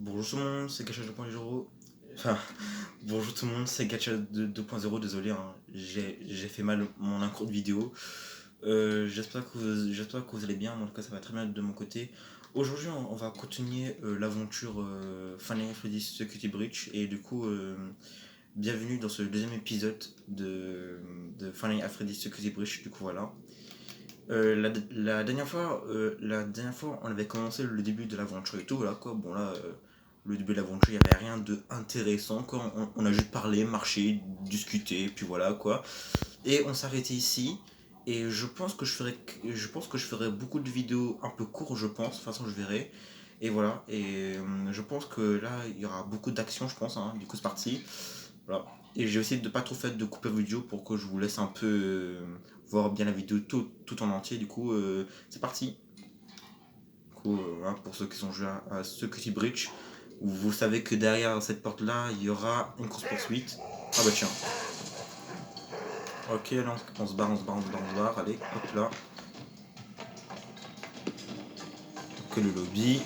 Bonjour tout le monde, c'est Gacha 2.0. Enfin, bonjour tout le monde, c'est Gacha 2.0. Désolé, hein, j'ai fait mal mon intro de vidéo. J'espère que vous allez bien. Moi, en tout cas, ça va très bien de mon côté. Aujourd'hui, on va continuer l'aventure Final Fantasy Security Breach. Et du coup, bienvenue dans ce deuxième épisode de Final Fantasy Security Breach. Du coup, voilà. La dernière fois, on avait commencé le début de l'aventure et tout, voilà quoi. Bon là, le début de l'aventure, il n'y avait rien de intéressant quoi. On a juste parlé, marché, discuté, puis voilà quoi. Et on s'arrêtait ici. Et je pense que je ferai beaucoup de vidéos un peu courtes, je pense. De toute façon, je verrai. Et voilà. Et je pense que là, il y aura beaucoup d'action, je pense. Hein. Du coup, c'est parti. Voilà. Et j'ai essayé de pas trop faire de couper vidéo pour que je vous laisse un peu voir bien la vidéo tout en entier. Du coup, c'est parti. Du coup, voilà, pour ceux qui sont joués à Security Breach, vous savez que derrière cette porte-là, il y aura une course poursuite. Ah bah tiens. Ok, là on se barre, on se barre, on se barre, on se barre. Allez, hop là. Ok, le lobby.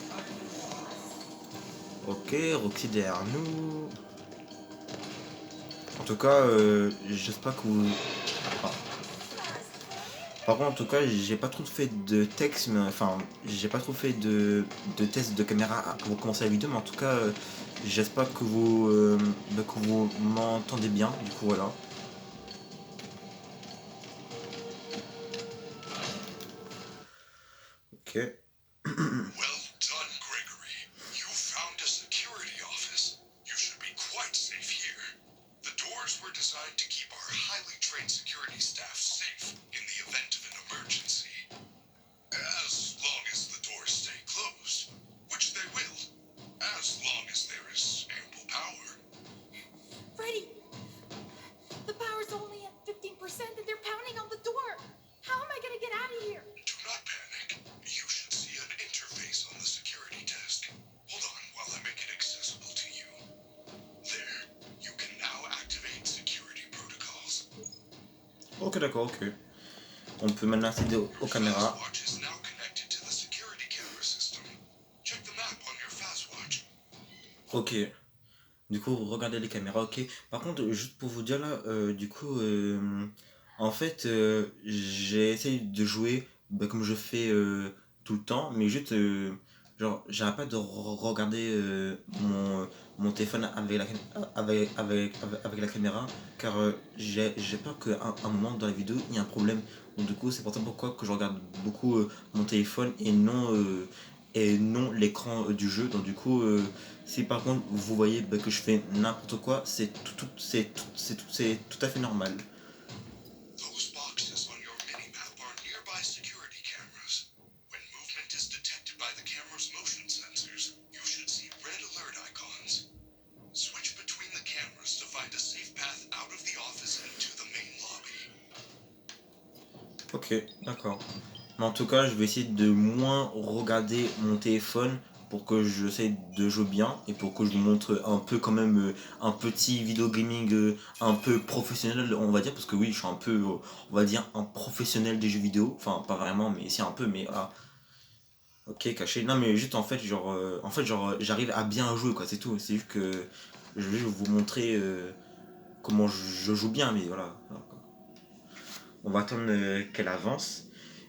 Ok, Roxy derrière nous. En tout cas, j'espère que vous... Ah. Par contre, en tout cas, j'ai pas trop fait de texte, mais enfin, j'ai pas trop fait de test de caméra avant de commencer la vidéo, mais en tout cas, j'espère que vous m'entendez bien, du coup, voilà. Ok. Well done, Gregory. You found a security office. You should be quite safe here. The doors were designed to keep our highly trained security staff safe in the event of an emergency. As long as the doors stay closed, which they will, as long as there is ample power. Freddy! The power's only at 15% and they're pounding on the door! How am I gonna get out of here? Do not panic. You should see an interface on the security desk. Hold on while I make it accessible to you. There, you can now activate security protocols. Ok, d'accord, ok. On peut maintenant accéder aux caméras. Fastwatch is now connected to the security camera system. Check the map on your Fastwatch. Ok. Du coup, regardez les caméras, ok. Par contre, juste pour vous dire là, du coup, en fait, j'ai essayé de jouer comme je fais tout le temps, mais juste, genre, j'arrête pas de regarder mon téléphone avec la caméra, car j'ai peur qu'à un moment dans la vidéo, il y ait un problème. Donc, du coup, c'est pour ça pourquoi que je regarde beaucoup mon téléphone et non l'écran du jeu. Donc, du coup, si par contre vous voyez que je fais n'importe quoi, c'est tout à fait normal. Those boxes on your minimap are nearby security cameras. When movement is detected by the camera's motion sensors, you should see red alert icons. Switch between the cameras to find a safe path out of the office and to the main lobby. Ok, d'accord. Mais en tout cas, je vais essayer de moins regarder mon téléphone pour que j'essaie de jouer bien et pour que je vous montre un peu quand même un petit vidéo gaming un peu professionnel, on va dire, parce que oui, je suis un peu, on va dire, un professionnel des jeux vidéo. Enfin, pas vraiment, mais si un peu, mais voilà. Ok, caché. Non, mais juste en fait, j'arrive à bien jouer, quoi, c'est tout. C'est juste que je vais vous montrer comment je joue bien, mais voilà. On va attendre qu'elle avance.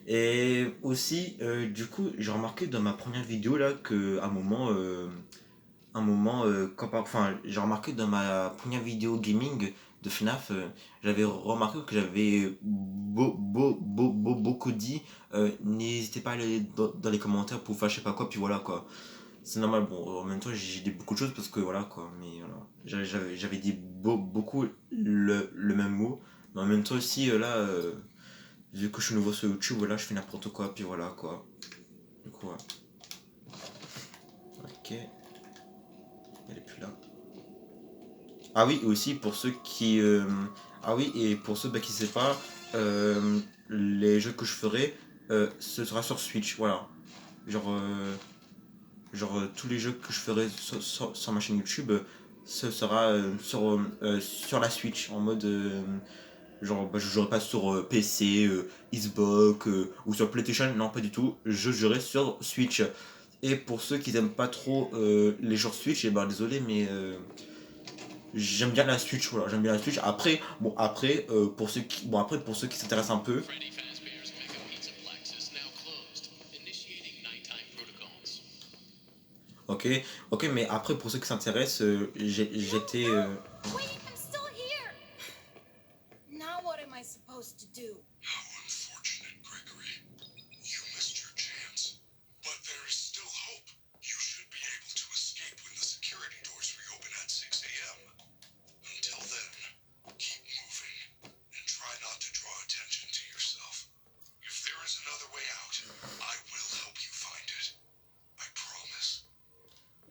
Et aussi, du coup, j'ai remarqué dans ma première vidéo là que à un moment, enfin, j'ai remarqué dans ma première vidéo gaming de FNAF, j'avais remarqué que j'avais beaucoup dit, n'hésitez pas à aller dans les commentaires pour faire je sais pas quoi, puis voilà quoi. C'est normal, bon, en même temps j'ai dit beaucoup de choses parce que voilà quoi, mais voilà. J'avais dit beaucoup le même mot, mais en même temps aussi, là, vu que je suis nouveau sur YouTube, voilà, je fais n'importe quoi, puis voilà quoi. Du coup, ouais. Ok, elle est plus là. Ah oui, et aussi pour ceux qui. Ah oui, et pour ceux qui ne savent pas, les jeux que je ferai, ce sera sur Switch, voilà. Genre, tous les jeux que je ferai sur ma chaîne YouTube, ce sera sur la Switch, en mode. Genre, je jouerai pas sur PC, Xbox ou sur PlayStation, non, pas du tout. Je jouerai sur Switch. Et pour ceux qui n'aiment pas trop les genres Switch, et ben désolé, mais j'aime bien la Switch, voilà, j'aime bien la Switch. Après, bon, après, pour ceux qui s'intéressent un peu, Freddy Fazbear's Mega Pizza Plex is now closed. Initiating nighttime protocols. ok, ok, mais après, pour ceux qui s'intéressent, j'étais. Wait, I'm still here. Now what am I supposed to do? How unfortunate, Gregory. You missed your chance. But there is still hope. You should be able to escape when the security doors reopen at 6 a.m. Until then, keep moving and try not to draw attention to yourself. If there is another way out, I will help you find it. I promise.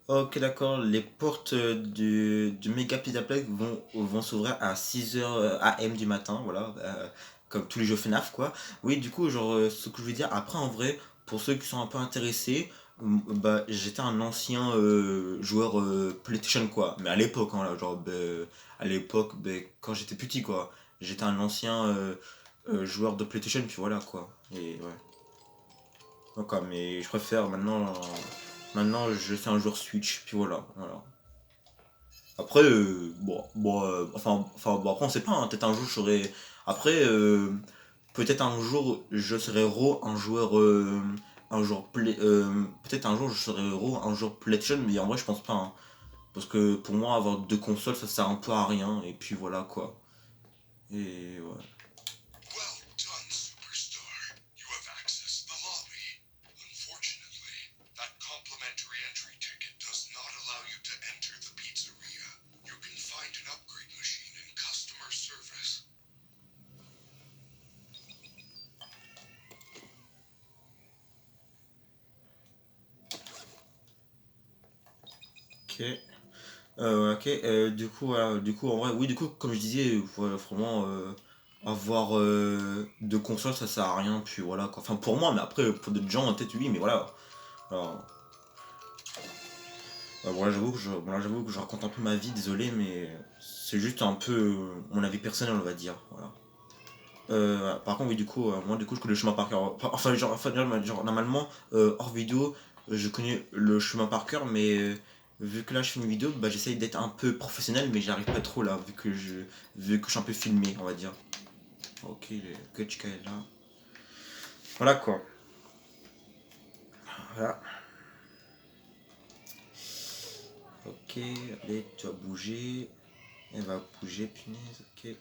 Ok, d'accord, les portes du Mega Pizzaplex vont s'ouvrir à 6h AM du matin, voilà, comme tous les jeux FNAF, quoi. Oui, du coup, genre, ce que je veux dire, après, en vrai, pour ceux qui sont un peu intéressés, bah, j'étais un ancien joueur PlayStation, quoi, mais à l'époque, hein, là, genre, à l'époque, quand j'étais petit, quoi, j'étais un ancien joueur de PlayStation, puis voilà, quoi, et ouais. Donc, mais je préfère maintenant je suis un joueur Switch, puis voilà. Après, bon, après on sait pas, hein, peut-être un jour je serai. Après, peut-être un jour je serai un joueur peut-être un jour je serai un joueur PlayStation, mais en vrai je pense pas, hein. Parce que pour moi avoir deux consoles ça sert un peu à rien, et puis voilà quoi. Et ouais. Well done, superstar. You have accessed the lobby. Unfortunately, that complimentary entry ticket does not allow you to enter the pizzeria. You can find an upgrade machine in customer service. Ok. Ok, du coup, en vrai, oui, du coup, comme je disais, vraiment, avoir deux consoles, ça sert à rien, puis voilà, quoi. Enfin, pour moi, mais après, pour d'autres gens, peut-être oui, mais voilà. Alors, j'avoue que je raconte un peu ma vie, désolé, mais c'est juste un peu mon avis personnel, on va dire, voilà. Par contre, oui, moi, du coup, je connais le chemin par cœur. Genre, normalement, hors vidéo, je connais le chemin par cœur, mais vu que là, je fais une vidéo, bah, j'essaye d'être un peu professionnel, mais j'arrive pas trop là, vu que je suis un peu filmé, on va dire. Ok, le Kachka est là. Voilà quoi. Voilà. Ok, allez, tu vas bouger. Elle va bouger, punaise, ok.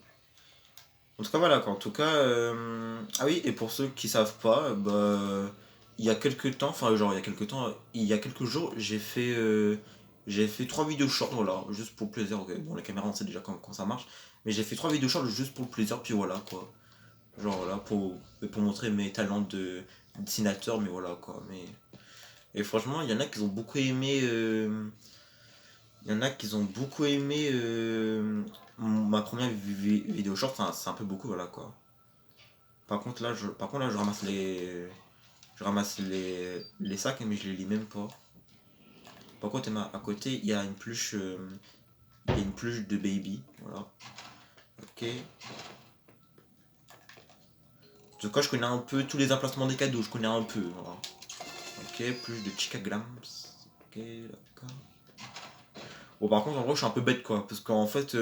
En tout cas, voilà quoi. En tout cas, ah oui, et pour ceux qui savent pas, bah, il y a quelques temps, enfin, genre, il y a quelques jours, j'ai fait trois vidéos short, voilà, juste pour le plaisir. Ok, bon, la caméra, on sait déjà comment ça marche, mais j'ai fait trois vidéos short juste pour le plaisir, puis voilà quoi. Genre, voilà, pour montrer mes talents de dessinateur, mais voilà quoi. Et franchement, il y en a qui ont beaucoup aimé. Il y en a qui ont beaucoup aimé ma première vidéo short, enfin, c'est un peu beaucoup, voilà quoi. Par contre là, je ramasse les sacs, mais je les lis même pas. Par contre, à côté, il y a une peluche de baby, voilà. Ok. En tout cas, je connais un peu tous les emplacements des cadeaux, je connais un peu, voilà. Ok, peluche de Chica Glams. Ok, d'accord. Bon, par contre, en gros, je suis un peu bête, quoi. Parce qu'en fait,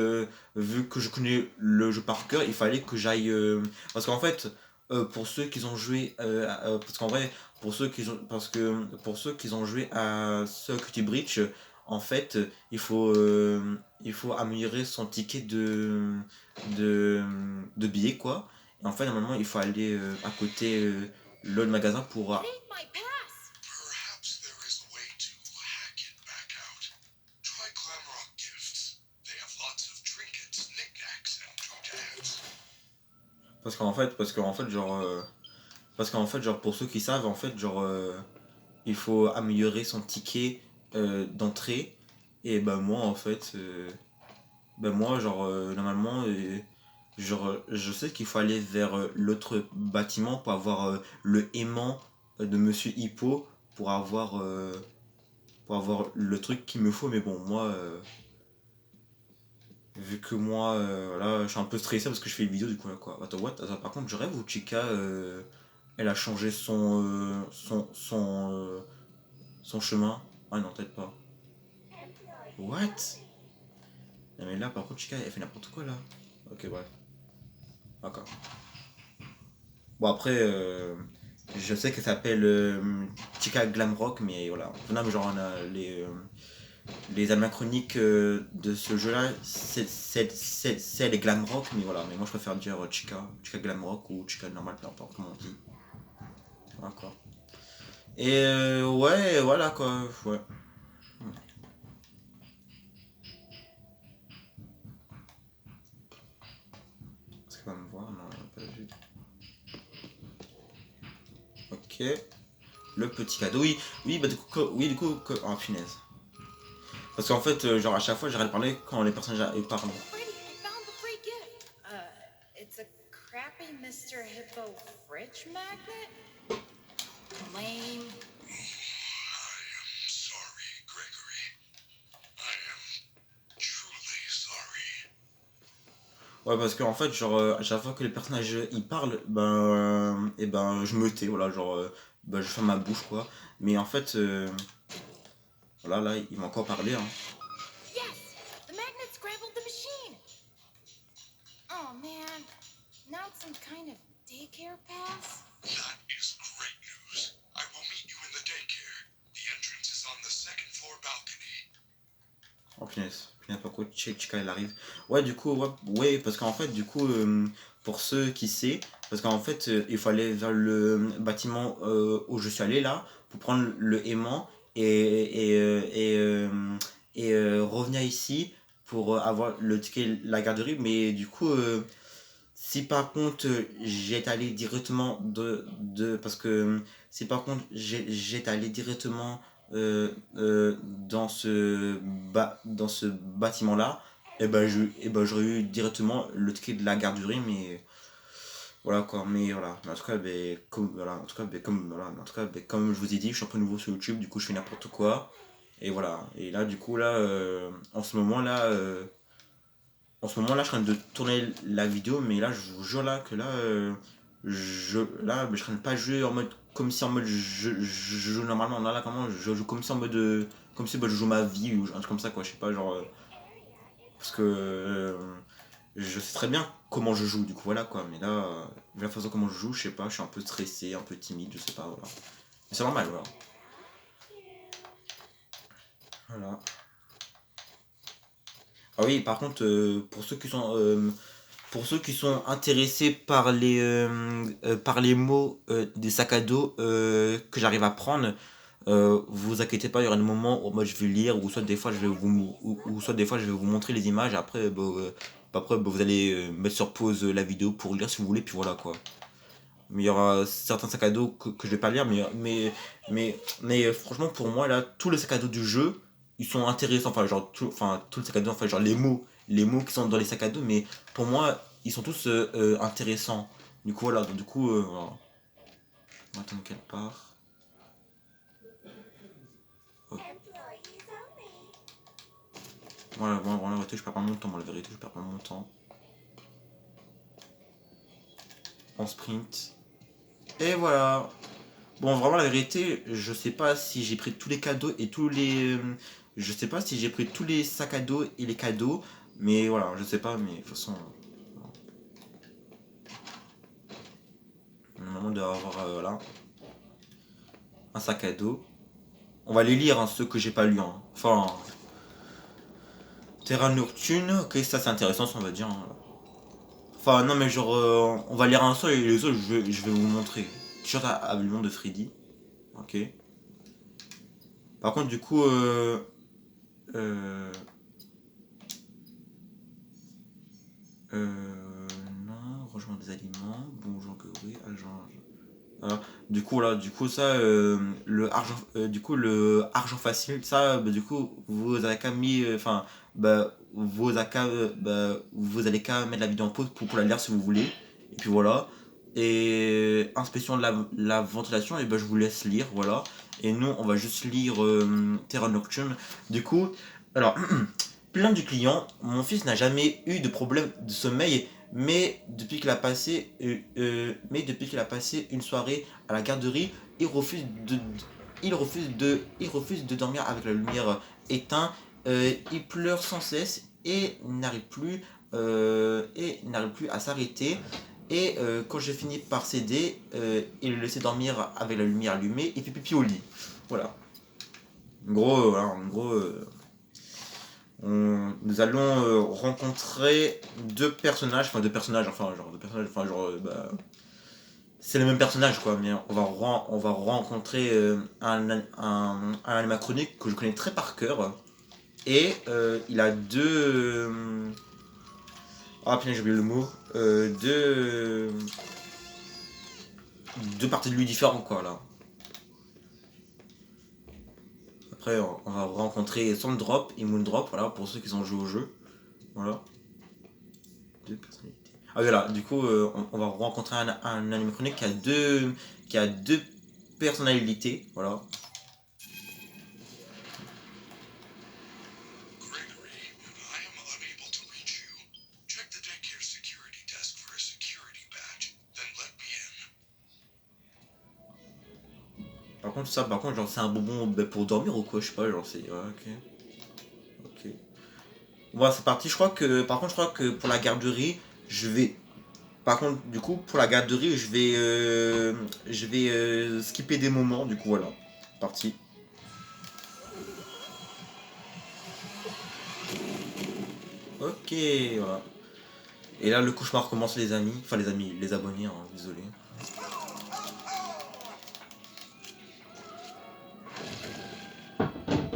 vu que je connais le jeu par cœur, il fallait que j'aille. Parce qu'en fait, pour ceux qui ont joué. Parce qu'en vrai, pour ceux qui ont joué à Circuit Breach, en fait, il faut améliorer son ticket de, de billet, quoi. Et en fait, normalement, il faut aller à côté l'autre magasin pour. It ain't my pass. Perhaps there is a way to hack it back out. Try Glamrock Gifts. They have lots of trinkets, knickknacks, and doodads. Parce qu'en fait, genre, pour ceux qui savent, en fait, genre, il faut améliorer son ticket d'entrée. Et bah, moi, en fait, moi, genre, normalement, genre, je sais qu'il faut aller vers l'autre bâtiment pour avoir le aimant de Monsieur Hippo pour avoir le truc qu'il me faut. Mais bon, moi, vu que moi, voilà, je suis un peu stressé parce que je fais une vidéo, du coup, là, quoi. Attends, what? Attends, par contre, je rêve où Chica, elle a changé son son chemin. Ah non, peut-être pas. What? Non mais là par contre Chica elle fait n'importe quoi là. Ok bref. D'accord. Bon après je sais qu'elle s'appelle Chica Glamrock mais voilà. Non mais genre on a les anachroniques de ce jeu là c'est les Glamrock mais voilà mais moi je préfère dire Chica Glamrock ou Chica normal peu importe comment on dit. D'accord. Et ouais voilà quoi. Ouais. Est-ce qu'elle va me voir? Non, elle va pas vu. Ok. Le petit cadeau, oui, oui, bah oh punaise. Parce qu'en fait, genre à chaque fois, j'arrête de parler quand les personnages parlent. Freddy, I found the free gift. It's a crappy Mr. Hippo fridge magnet? Lame. I am sorry, Gregory. I am truly sorry. Ouais, parce qu'en fait, genre à chaque fois que les personnages ils parlent, et ben, je me tais, voilà, genre, je ferme ma bouche quoi. Mais en fait, voilà, là, il m'a encore parlé, hein. Yes! The magnet scrambled the machine! Oh man, now it's some kind of daycare pass? That is great news. I will meet you in the daycare. The entrance is on the second floor balcony. Oh punaise, pas quoi, Chica elle arrive. Ouais, du coup, ouais parce qu'en fait, du coup, pour ceux qui savent, parce qu'en fait, il faut aller vers le bâtiment où je suis allé là, pour prendre le aimant et revenir ici pour avoir le ticket la garderie. Mais du coup, si par contre j'étais allé directement parce que si par contre j'étais allé directement dans ce bâtiment là et j'aurais eu directement le ticket de la garderie mais voilà quoi mais voilà mais en tout cas comme je vous ai dit je suis un peu nouveau sur YouTube du coup je fais n'importe quoi et voilà et là du coup là en ce moment là je suis en train de tourner la vidéo mais là je vous jure là que là je traîne pas jouer en mode comme si en mode je joue normalement là comment je joue comme si en mode comme si je joue ma vie ou un truc comme ça quoi je sais pas genre parce que je sais très bien comment je joue du coup voilà quoi mais là vu la façon comment je joue je sais pas je suis un peu stressé un peu timide je sais pas voilà mais c'est normal voilà. Ah oui par contre pour ceux qui sont intéressés par les mots des sacs à dos que j'arrive à prendre, vous inquiétez pas, il y aura des moments où moi je vais lire, ou soit des fois je vais ou soit des fois je vais vous montrer les images, après, vous allez mettre sur pause la vidéo pour lire si vous voulez, puis voilà quoi. Mais il y aura certains sacs à dos que je vais pas lire, mais franchement pour moi là, tous les sacs à dos du jeu, ils sont intéressants, enfin genre tous les sacs à dos, enfin genre les mots qui sont dans les sacs à dos, mais pour moi ils sont tous intéressants. Du coup voilà, donc, du coup voilà. On va attendre qu'elle part. Oh. Voilà, la vérité je perds pas mon temps, la vérité je perds pas mon temps. En sprint. Et voilà. Bon, vraiment, la vérité, je sais pas si j'ai pris tous les cadeaux et tous les. Je sais pas si j'ai pris tous les sacs à dos et les cadeaux. Mais voilà, je sais pas, mais de toute façon. Normalement, il doit avoir voilà, un sac à dos. On va les lire, hein, ceux que j'ai pas lus. Hein. Enfin. Terra Nocturne, ok, ça c'est intéressant, ça on va dire. Hein. Enfin, non, mais genre, on va lire un seul et les autres, je vais vous montrer. T-shirt avec le nom de Freddy. Ok. Par contre, du coup, non, rangement des aliments, bonjour que oui, agent. Alors, du coup ça, le argent facile, ça, du coup, vous avez qu'à mis, enfin, vous allez qu'à mettre la vidéo en pause pour la lire si vous voulez. Et puis voilà. Et inspection de la ventilation, et je vous laisse lire, voilà. Et nous, on va juste lire Terra Nocturne. Du coup, alors, plainte du client, mon fils n'a jamais eu de problème de sommeil, mais depuis qu'il a passé une soirée à la garderie, il refuse il refuse de dormir avec la lumière éteinte. Il pleure sans cesse et n'arrive plus à s'arrêter. Et quand j'ai fini par céder, et le laisser dormir avec la lumière allumée, il fait pipi au lit. Voilà. En gros, nous allons rencontrer deux personnages, c'est le même personnage quoi, mais on va rencontrer un animatronique que je connais très par cœur, et il a ah putain j'ai oublié le mot, deux parties de lui différentes quoi là. Après on va rencontrer Sandrop et Moondrop, voilà, pour ceux qui ont joué au jeu. Voilà. Deux personnalités. Ah voilà, du coup on va rencontrer un animatronique qui a deux personnalités, voilà. Gregory, I am unable to reach you. Check the daycare security desk for a security badge, then let me in. Par contre, genre c'est un bonbon pour dormir ou quoi, je sais pas, genre c'est. Ouais, ok. Voilà, c'est parti. Je crois que pour la garderie, je vais. Par contre, du coup, pour la garderie, je vais skipper des moments, du coup, voilà. Parti. Ok, voilà. Et là, le cauchemar commence, les amis. Enfin, les abonnés, hein, désolé.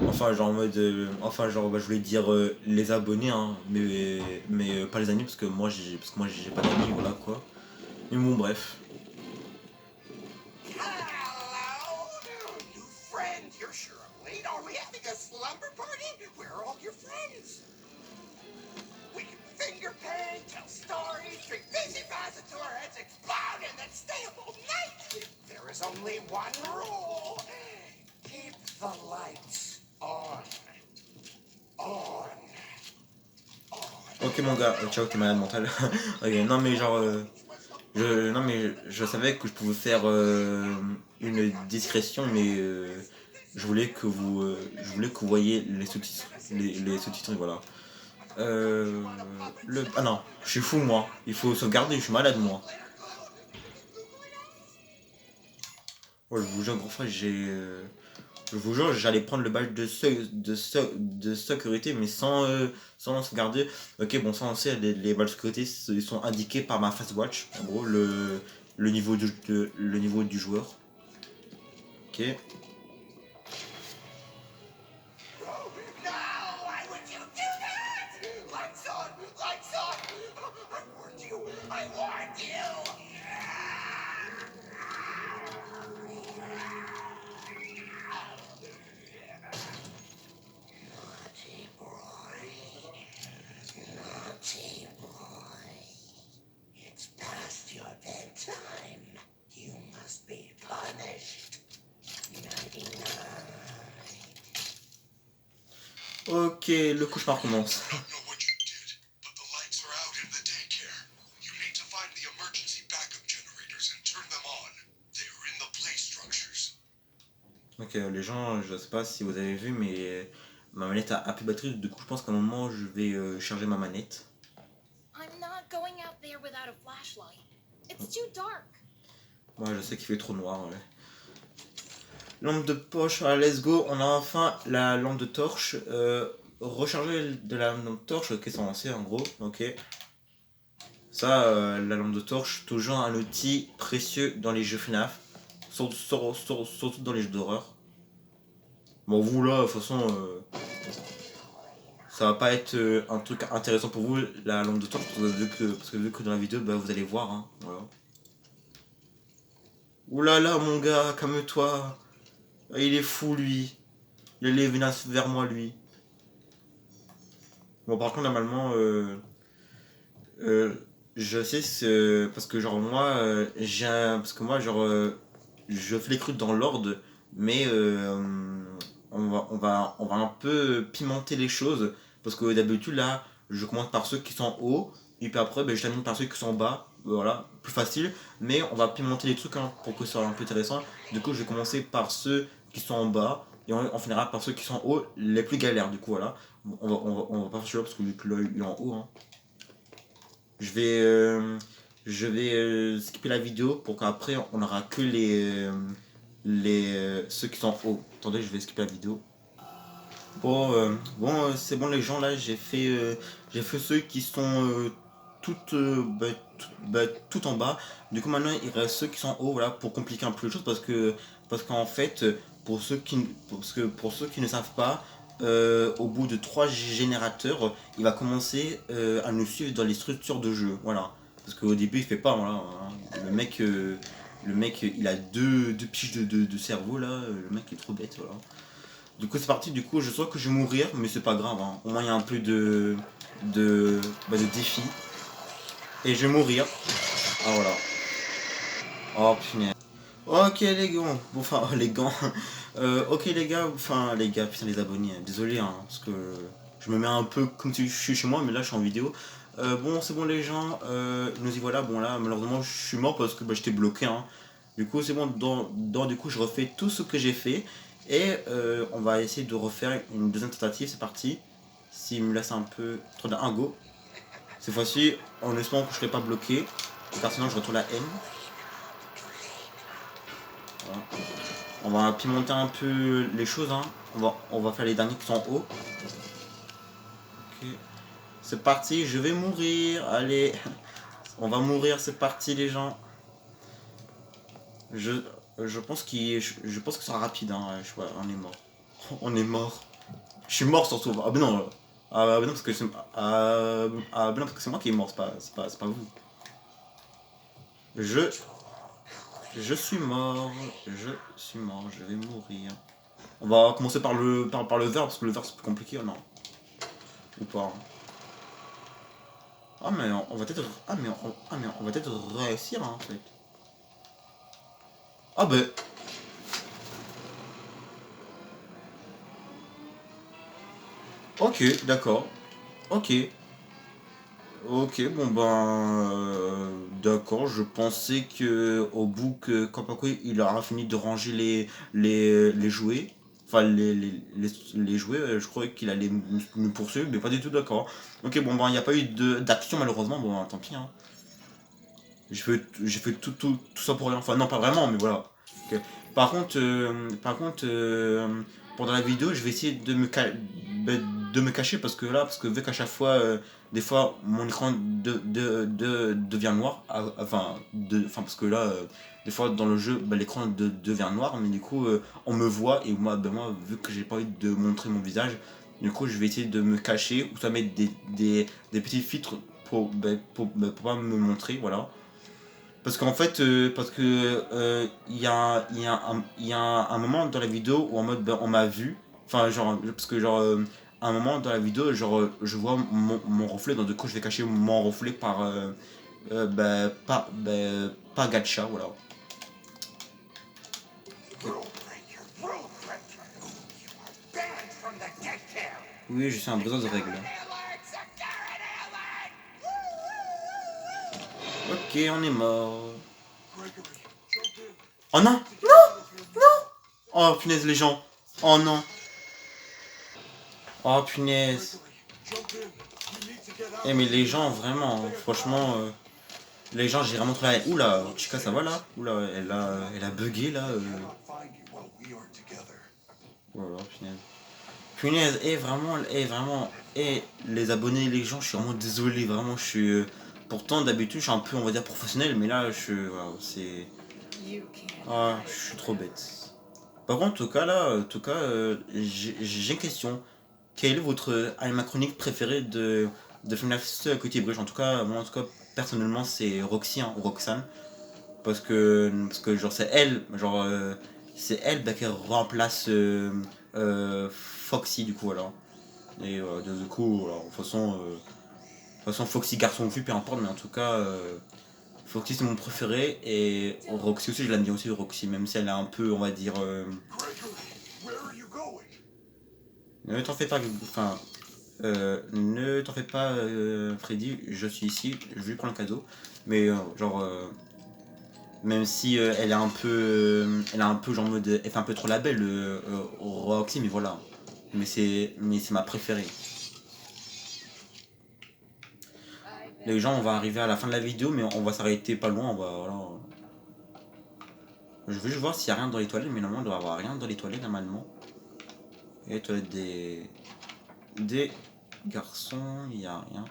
Enfin, genre en mode. Je voulais dire les abonnés, hein, mais pas les amis, parce que moi, j'ai pas d'amis, voilà quoi. Mais bon, bref. Hello, new friend. You're sure late. Are we having a slumber party? Where are all your friends? We can finger paint, tell stories, drink busy fast until our heads explode, and then stay up all night. There is only one rule. Keep the lights on. On. Ok mon gars, ciao, t'es malade mental. Ok, non mais genre, je savais que je pouvais faire une discrétion, mais je voulais que vous voyiez les sous-titres, les sous-titres, voilà. Ah non, je suis fou moi. Il faut sauvegarder, je suis malade moi. Ouais, je vous jure, gros frère, je vous jure, j'allais prendre le badge de sécurité, mais sans sauvegarder. Ok, bon, ça on sait, les badges de sécurité ils sont indiqués par ma face watch. En gros, le niveau le niveau du joueur. Ok. No, why would you do that? Lights on, lights on. I warned you. I warned you. Naughty boy. Naughty boy. It's past your bedtime. You must be punished. 99. Ok, le cauchemar commence. I don't know what you did, but the lights are out in the daycare. You need to find the emergency backup generators and turn them on. They're in the play structures. Ok, les gens, je sais pas si vous avez vu, mais ma manette a plus de batterie, du coup je pense qu'à un moment je vais charger ma manette. I'm not going out there without a flashlight. It's too dark. Moi je sais qu'il fait trop noir, ouais. Lampe de poche, ah, let's go, on a enfin la lampe de torche. Recharger de la lampe de torche, ok, c'est lancé en gros, ok. Ça, la lampe de torche, toujours un outil précieux dans les jeux FNAF, surtout dans les jeux d'horreur. Bon, vous là, de toute façon, ça va pas être un truc intéressant pour vous, la lampe de torche, parce que vu que dans la vidéo, bah, vous allez voir, hein, voilà. Oulala, mon gars, calme-toi. Il est fou, lui. Il est venu vers moi, lui. Bon, par contre, normalement, je sais, parce que genre moi, parce que moi, genre, je fais les trucs dans l'ordre, mais on va un peu pimenter les choses, parce que d'habitude là, je commence par ceux qui sont en haut, et puis après, ben, je termine par ceux qui sont en bas, voilà, plus facile, mais on va pimenter les trucs hein, pour que ce soit un peu intéressant. Du coup, je vais commencer par ceux qui sont en bas, et on finira par ceux qui sont en haut, les plus galères, du coup, voilà. On va pas faire celui-là parce que vu que là, il est en haut, hein. Je vais skipper la vidéo pour qu'après, on aura que ceux qui sont en haut. Attendez, je vais skipper la vidéo. Bon, c'est bon les gens, là, j'ai fait ceux qui sont tout en bas. Du coup, maintenant, il reste ceux qui sont en haut, voilà, pour compliquer un peu les choses, parce qu'en fait, pour ceux qui ne savent pas, au bout de 3 générateurs, il va commencer à nous suivre dans les structures de jeu, voilà. Parce qu'au début, il fait pas, voilà, hein. Le mec, il a deux piges de cerveau, là, le mec est trop bête, voilà. Du coup c'est parti, du coup je sens que je vais mourir, mais c'est pas grave, hein. Au moins il y a un peu de défi. Et je vais mourir. Ah voilà. Oh punaise. Ok les gars, bon, enfin les gants. Ok les gars, putain les abonnés, hein. Désolé hein, parce que je me mets un peu comme si je suis chez moi, mais là je suis en vidéo. Bon c'est bon les gens, nous y voilà, bon là malheureusement je suis mort parce que j'étais bloqué hein. Du coup c'est bon, du coup je refais tout ce que j'ai fait. Et on va essayer de refaire une deuxième tentative, c'est parti. S'il me laisse un peu trop d'un go. Cette fois-ci, en espérant que je ne serai pas bloqué, car sinon je retourne la haine. Voilà. On va pimenter un peu les choses, hein. On va faire les derniers qui sont en haut. Okay. C'est parti, je vais mourir. Allez, on va mourir, c'est parti les gens. Je pense je pense que ce sera rapide, hein. Ouais, on est mort. On est mort. Je suis mort surtout. Ah ben non. Ah ben non parce que c'est ben non parce que c'est moi qui est mort, c'est pas vous. Je suis mort. Je suis mort, je vais mourir. On va commencer par le vert parce que le vert c'est plus compliqué, non? Ou pas? Ah mais on va peut-être on va peut-être réussir hein, en fait. Ah ben ok, d'accord. Ok. Ok, bon ben d'accord, je pensais que au bout que Kapaku il aura fini de ranger les jouets, enfin les jouets, je croyais qu'il allait me poursuivre, mais pas du tout d'accord. Ok, bon ben il n'y a pas eu d'action malheureusement, bon ben, tant pis hein. J'ai fait tout ça pour rien, enfin non pas vraiment, mais voilà. Ok. Par contre pendant la vidéo, je vais essayer de me cacher parce que vu qu'à chaque fois, des fois, mon écran devient noir, parce que là, des fois dans le jeu, l'écran devient noir, mais du coup, on me voit et moi, vu que j'ai pas envie de montrer mon visage, du coup, je vais essayer de me cacher ou ça mettre des petits filtres pour pas me montrer, voilà. Parce qu'en fait, il y a un moment dans la vidéo où en mode on m'a vu, enfin genre parce que genre un moment dans la vidéo genre je vois mon reflet, donc du coup je vais cacher mon reflet par pas gacha, voilà. Rule breaker, rule breaker. You are banned from the deck camp. Oui, je suis un briseur de règles. Security alert! Ok, on est mort. Gregory, jump in. Oh non, non, non. Oh punaise les gens. Oh non. Oh punaise. Gregory, jump in. You need to get out. Eh mais les gens vraiment, franchement. Les gens, j'ai vraiment trop la... Oula, Chica, ça va là? Oula, elle a bugué là. Cannot find you while we are together. Voilà, punaise. Punaise, vraiment, les abonnés, les gens, je suis vraiment désolé, vraiment, je suis... pourtant, d'habitude, je suis un peu, on va dire, professionnel, mais là, voilà, c'est... Ah, je suis trop bête. Par contre, en tout cas, j'ai une question. Quelle est votre animatronique préférée de FNAF Côté Bridge? En tout cas, moi, en tout cas, personnellement, c'est Roxy, hein, ou Roxane. Parce que genre, c'est elle qui remplace Foxy, du coup, voilà. Et du coup, voilà, de toute façon, Foxy garçon ou fille, peu importe, mais en tout cas, Foxy c'est mon préféré. Et Roxy aussi, je l'aime bien aussi, Roxy, même si elle est un peu, on va dire. Gregory, where are you going? Ne t'en fais pas, enfin. Ne t'en fais pas, Freddy, je suis ici, je lui prends le cadeau. Mais Même si elle est un peu, genre en mode, elle fait un peu trop la belle, Roxy, mais voilà. Mais c'est ma préférée. Les gens, on va arriver à la fin de la vidéo, mais on va s'arrêter pas loin. Voilà. Je vais juste voir s'il y a rien dans les toilettes, mais normalement, il doit y avoir rien dans les toilettes normalement. Et les toilettes des garçons, il n'y a rien.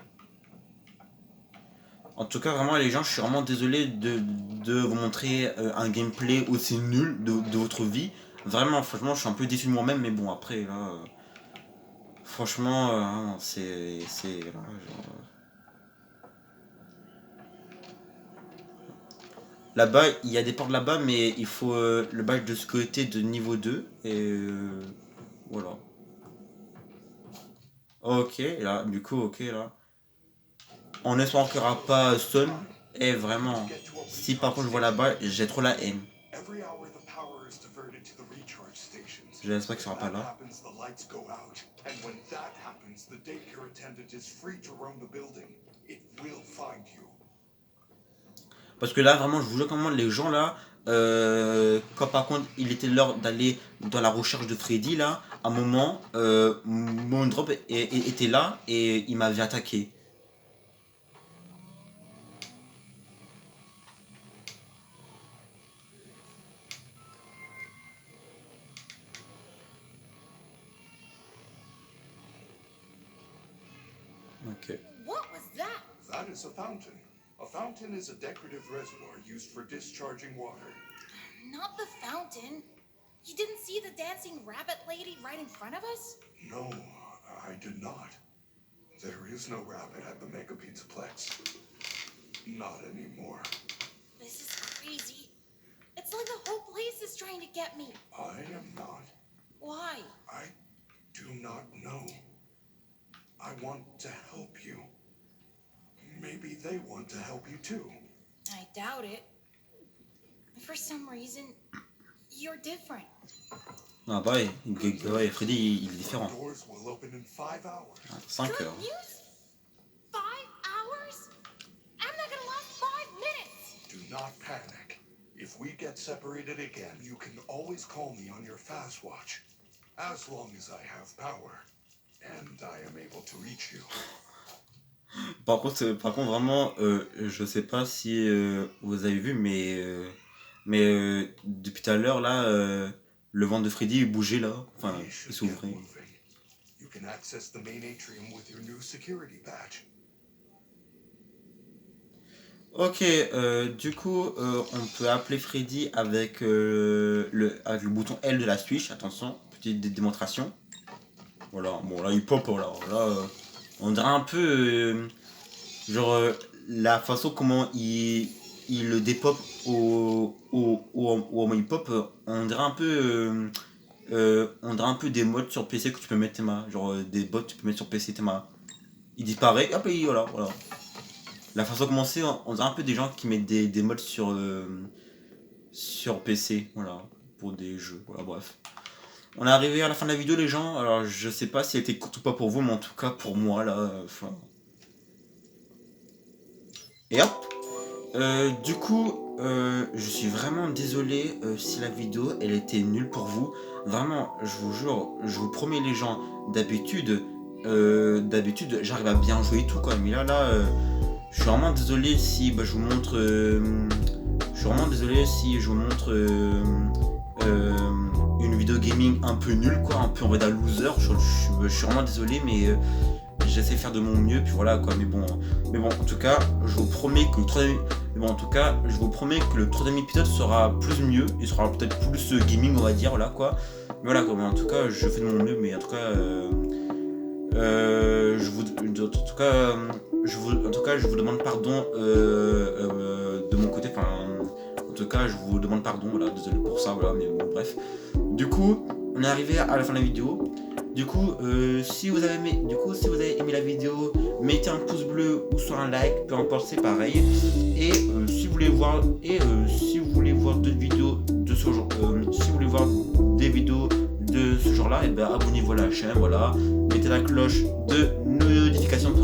En tout cas, vraiment, les gens, je suis vraiment désolé de vous montrer un gameplay aussi nul de votre vie. Vraiment, franchement, je suis un peu déçu de moi-même, mais bon, après, là... franchement, c'est... Là, genre... Là-bas, il y a des portes là-bas, mais il faut le badge de ce côté de niveau 2. Et voilà. Ok, là, du coup, ok, là. En espérant qu'il n'y aura pas Son. Et vraiment, si par contre je vois là-bas, j'ai trop la haine. J'espère qu'il sera pas là. Parce que là, vraiment, je vous jure comment les gens là, quand par contre il était l'heure d'aller dans la recherche de Freddy là, à un moment, mon drop était là et il m'avait attaqué. Ok. What was that? That is a fountain. A fountain is a decorative reservoir used for discharging water. Not the fountain. You didn't see the dancing rabbit lady right in front of us? No, I did not. There is no rabbit at the Mega Pizzaplex. Not anymore. This is crazy. It's like the whole place is trying to get me. I am not. Why? I do not know. I want to help you. Maybe they want to help you too. I doubt it. For some reason, you're different. Ah bah ouais, Freddy il est différent. Doors will open in 5 hours. 5 Good heures. news? 5 hours? I'm not gonna last 5 minutes. Do not panic. If we get separated again, you can always call me on your fast watch. As long as I have power. And I am able to reach you. Par contre vraiment, je sais pas si vous avez vu, mais depuis tout à l'heure là, le ventre de Freddy il bougeait là, enfin We il should get s'ouvrait. moving. You can access the main atrium with your new security badge. Ok, du coup, on peut appeler Freddy avec avec le bouton L de la Switch. Attention, petite démonstration. Voilà, bon là il pop, voilà, là on dirait un peu genre la façon comment il le dépop au moment il pop, on dirait un peu des mods sur PC que tu peux mettre tes mains, genre des bots que tu peux mettre sur PC tes mains. Il disparaît, hop et voilà. La façon comment c'est, on dirait un peu des gens qui mettent des mods sur PC, voilà, pour des jeux, voilà, bref. On est arrivé à la fin de la vidéo les gens, alors je sais pas si elle était courte ou pas pour vous, mais en tout cas pour moi là, Et hop, du coup, je suis vraiment désolé si la vidéo elle était nulle pour vous. Vraiment, je vous jure, je vous promets les gens, d'habitude j'arrive à bien jouer et tout quoi, mais là, je suis vraiment désolé si je vous montre, une vidéo gaming un peu nulle quoi, un peu en mode loser. Je suis vraiment désolé, mais j'essaie de faire de mon mieux, puis voilà quoi. Mais bon, en tout cas, je vous promets que le troisième épisode sera plus mieux, il sera peut-être plus gaming on va dire, voilà quoi. Mais voilà quoi, mais en tout cas, je fais de mon mieux, mais en tout cas, je vous demande pardon de mon côté, enfin, en tout cas, je vous demande pardon, voilà, désolé pour ça, voilà, mais bon, bref. Du coup, on est arrivé à la fin de la vidéo. Du coup, si vous avez aimé la vidéo, mettez un pouce bleu ou soit un like, peu importe, c'est pareil. Et si vous voulez voir d'autres vidéos de ce genre, si vous voulez voir des vidéos de ce genre-là, et ben abonnez-vous à la chaîne, voilà. Mettez la cloche de notification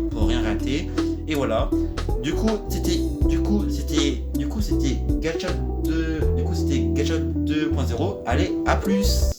pour rien rater. Et voilà. voilà. Du coup, c'était Gacha 2.0. Allez, à plus.